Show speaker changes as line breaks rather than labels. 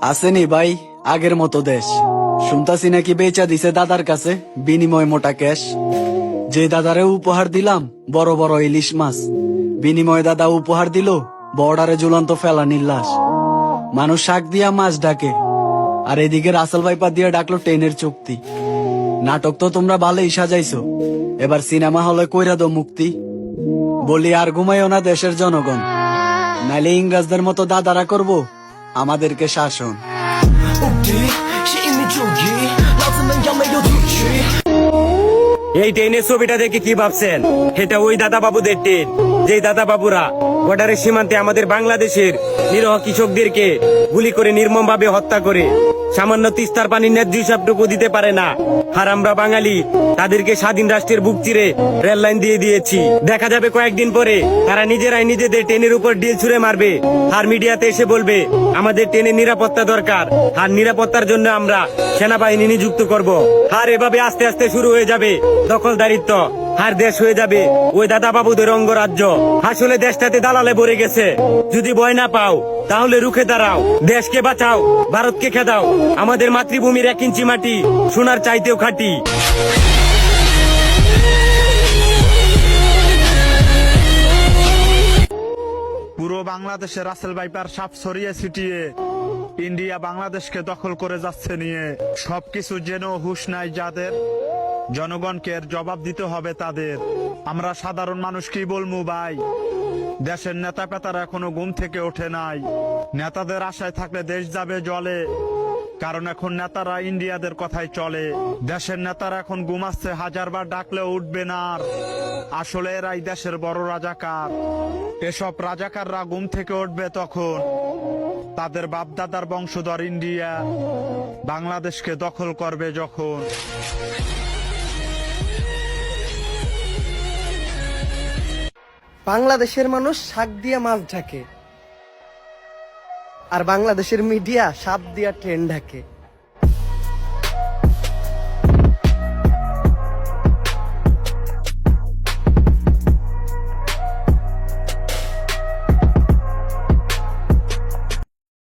আসেনি ভাই আগের মতো দেশ। শুনতাছি নাকি বেচা দিছে দাদার কাছে বিনিময় মোটা ক্যাশ। যে দাদারে উপহার দিলাম বড় বড় ইলিশ মাছ, বিনিময় দাদা উপহার দিল বর্ডারে ঝুলন্ত ফেলানির লাশ। মানুষ শাক দিয়া মাছ ডাকে, আর এদিকে রাসেল ভাইপা দিয়ে ডাকলো ট্রেনের চুক্তি। নাটক তো তোমরা ভালোই সাজাইছো, এবার সিনেমা হলে কইরা দো মুক্তি। বলি আর ঘুমাইও না দেশের জনগণ, নাইলে ইংরেজদের মতো দাদারা করব আমাদেরকে শাসন।
এই ট্রেনের ছবিটা দেখে কি ভাবছেন? এটা ওই দাদা বাবুদের ট্রেন, যেই দাদা বাবুরা বর্ডারের সীমান্তে আমাদের বাংলাদেশের নিরহ কৃষকদেরকে গুলি করে নির্মম ভাবে হত্যা করে সামান্য তিস্তার পানির ন্যায্য হিসাবটুকু দিতে পারে না। আর আমরা বাঙালি তাদেরকে স্বাধীন রাষ্ট্রের বুক চিরে রেল লাইন দিয়ে দিয়েছি। দেখা যাবে কয়েকদিন পরে তারা নিজেরাই নিজেদের ট্রেনের উপর ডিল ছুড়ে মারবে, আর মিডিয়াতে এসে বলবে আমাদের ট্রেনের নিরাপত্তা দরকার, আর নিরাপত্তার জন্য আমরা সেনাবাহিনী নিযুক্ত করব। আর এভাবে আস্তে আস্তে শুরু হয়ে যাবে দখলদারিত্ব, আর দেশ হয়ে যাবে ওই দাদা বাবুদের অঙ্গরাজ্য। আসলে দেশটাতে দালালে ভরে গেছে। যদি ভয় না পাও তাহলে রুখে দাঁড়াও, দেশকে বাঁচাও, ভারতকে খেদাও। আমাদের মাতৃভূমির 1 ইঞ্চি মাটি সোনার চাইতেও খাঁটি।
পুরো বাংলাদেশে রাসেল ভাইপার সাপ ছড়িয়ে ছিটিয়ে ইন্ডিয়া বাংলাদেশকে দখল করে যাচ্ছে নিয়ে সবকিছু জেনেও হুঁশ নাই যাদের। জনগণকে এর জবাব দিতে হবে তাদের। আমরা সাধারণ মানুষ কি বলবো ভাই? দেশের নেতা পেতারা এখনো ঘুম থেকে ওঠে নাই। নেতাদের আশায় থাকলে দেশ যাবে জলে, কারণ এখন নেতারা ইন্ডিয়াদের কথাই চলে। দেশের নেতারা এখন ঘুমাচ্ছে, হাজারবার ডাকলেও উঠবে না আর। আসলে এরাই দেশের বড় রাজাকার। এসব রাজাকাররা ঘুম থেকে উঠবে তখন তাদের বাপদাদার বংশধর ইন্ডিয়া বাংলাদেশকে দখল করবে যখন।
বাংলাদেশের মানুষ শাক দিয়া মাছ ঢাকে, আর বাংলাদেশের মিডিয়া সাপ দিয়া ট্রেন ঢাকে।